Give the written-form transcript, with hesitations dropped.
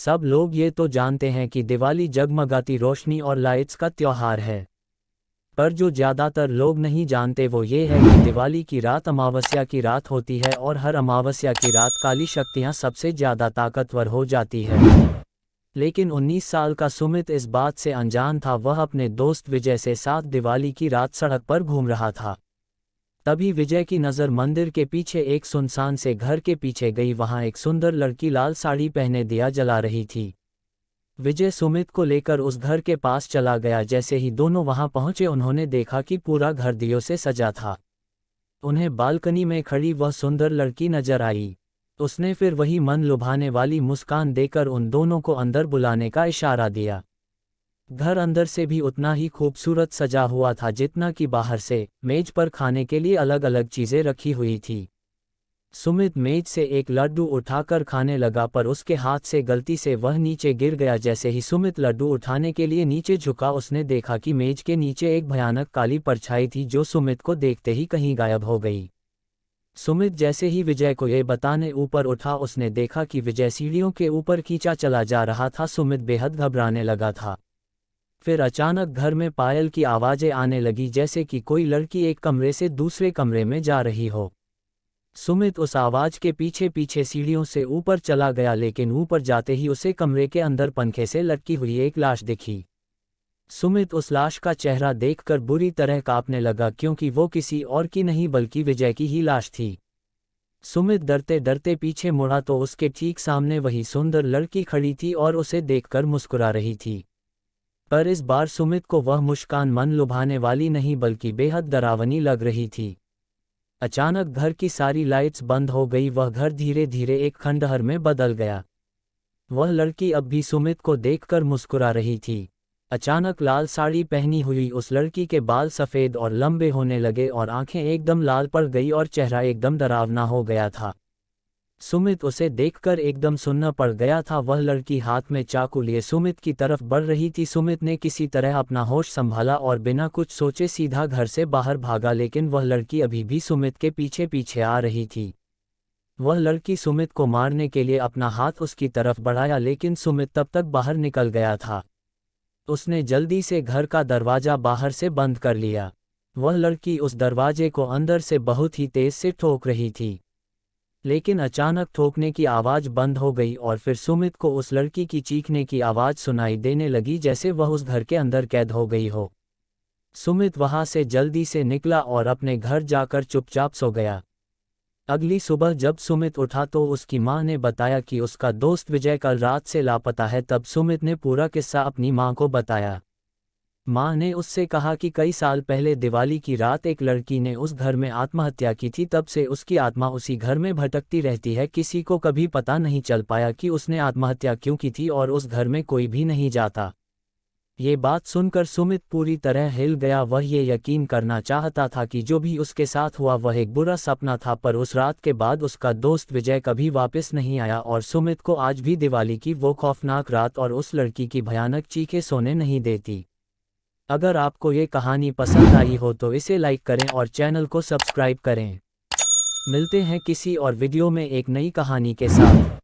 सब लोग ये तो जानते हैं कि दिवाली जगमगाती रोशनी और लाइट्स का त्योहार है, पर जो ज़्यादातर लोग नहीं जानते वो ये है कि दिवाली की रात अमावस्या की रात होती है और हर अमावस्या की रात काली शक्तियाँ सबसे ज़्यादा ताकतवर हो जाती है। लेकिन 19 साल का सुमित इस बात से अनजान था। वह अपने दोस्त विजय से साथ दिवाली की रात सड़क पर घूम रहा था। तभी विजय की नज़र मंदिर के पीछे एक सुनसान से घर के पीछे गई। वहां एक सुंदर लड़की लाल साड़ी पहने दिया जला रही थी। विजय सुमित को लेकर उस घर के पास चला गया। जैसे ही दोनों वहां पहुंचे उन्होंने देखा कि पूरा घर दियों से सजा था। उन्हें बालकनी में खड़ी वह सुंदर लड़की नजर आई। उसने फिर वही मन लुभाने वाली मुस्कान देकर उन दोनों को अंदर बुलाने का इशारा दिया। घर अंदर से भी उतना ही खूबसूरत सजा हुआ था जितना कि बाहर से। मेज पर खाने के लिए अलग अलग चीजें रखी हुई थी। सुमित मेज से एक लड्डू उठाकर खाने लगा, पर उसके हाथ से गलती से वह नीचे गिर गया। जैसे ही सुमित लड्डू उठाने के लिए नीचे झुका, उसने देखा कि मेज के नीचे एक भयानक काली परछाई थी जो सुमित को देखते ही कहीं गायब हो गई। सुमित जैसे ही विजय को ये बताने ऊपर उठा, उसने देखा कि विजय सीढ़ियों के ऊपर खींचा चला जा रहा था। सुमित बेहद घबराने लगा था। फिर अचानक घर में पायल की आवाज़ें आने लगी, जैसे कि कोई लड़की एक कमरे से दूसरे कमरे में जा रही हो। सुमित उस आवाज़ के पीछे पीछे सीढ़ियों से ऊपर चला गया, लेकिन ऊपर जाते ही उसे कमरे के अंदर पंखे से लटकी हुई एक लाश दिखी। सुमित उस लाश का चेहरा देखकर बुरी तरह कांपने लगा, क्योंकि वो किसी और की नहीं बल्कि विजय की ही लाश थी। सुमित डरते डरते पीछे मुड़ा तो उसके ठीक सामने वही सुंदर लड़की खड़ी थी और उसे देखकर मुस्कुरा रही थी। पर इस बार सुमित को वह मुस्कान मन लुभाने वाली नहीं बल्कि बेहद डरावनी लग रही थी। अचानक घर की सारी लाइट्स बंद हो गई। वह घर धीरे धीरे एक खंडहर में बदल गया। वह लड़की अब भी सुमित को देखकर मुस्कुरा रही थी। अचानक लाल साड़ी पहनी हुई उस लड़की के बाल सफ़ेद और लंबे होने लगे और आंखें एकदम लाल पड़ गई और चेहरा एकदम डरावना हो गया था। सुमित उसे देखकर एकदम सुन्न पड़ गया था। वह लड़की हाथ में चाकू लिए सुमित की तरफ बढ़ रही थी। सुमित ने किसी तरह अपना होश संभाला और बिना कुछ सोचे सीधा घर से बाहर भागा, लेकिन वह लड़की अभी भी सुमित के पीछे पीछे आ रही थी। वह लड़की सुमित को मारने के लिए अपना हाथ उसकी तरफ बढ़ाया, लेकिन सुमित तब तक बाहर निकल गया था। उसने जल्दी से घर का दरवाज़ा बाहर से बंद कर लिया। वह लड़की उस दरवाजे को अंदर से बहुत ही तेज से ठोक रही थी, लेकिन अचानक ठोकने की आवाज़ बंद हो गई और फिर सुमित को उस लड़की की चीखने की आवाज़ सुनाई देने लगी, जैसे वह उस घर के अंदर कैद हो गई हो। सुमित वहां से जल्दी से निकला और अपने घर जाकर चुपचाप सो गया। अगली सुबह जब सुमित उठा तो उसकी मां ने बताया कि उसका दोस्त विजय कल रात से लापता है। तब सुमित ने पूरा किस्सा अपनी मां को बताया। मां ने उससे कहा कि कई साल पहले दिवाली की रात एक लड़की ने उस घर में आत्महत्या की थी। तब से उसकी आत्मा उसी घर में भटकती रहती है। किसी को कभी पता नहीं चल पाया कि उसने आत्महत्या क्यों की थी और उस घर में कोई भी नहीं जाता। ये बात सुनकर सुमित पूरी तरह हिल गया। वह ये यकीन करना चाहता था कि जो भी उसके साथ हुआ वह एक बुरा सपना था, पर उस रात के बाद उसका दोस्त विजय कभी वापस नहीं आया और सुमित को आज भी दिवाली की वो खौफनाक रात और उस लड़की की भयानक चीखें सोने नहीं देती। अगर आपको ये कहानी पसंद आई हो तो इसे लाइक करें और चैनल को सब्सक्राइब करें। मिलते हैं किसी और वीडियो में एक नई कहानी के साथ।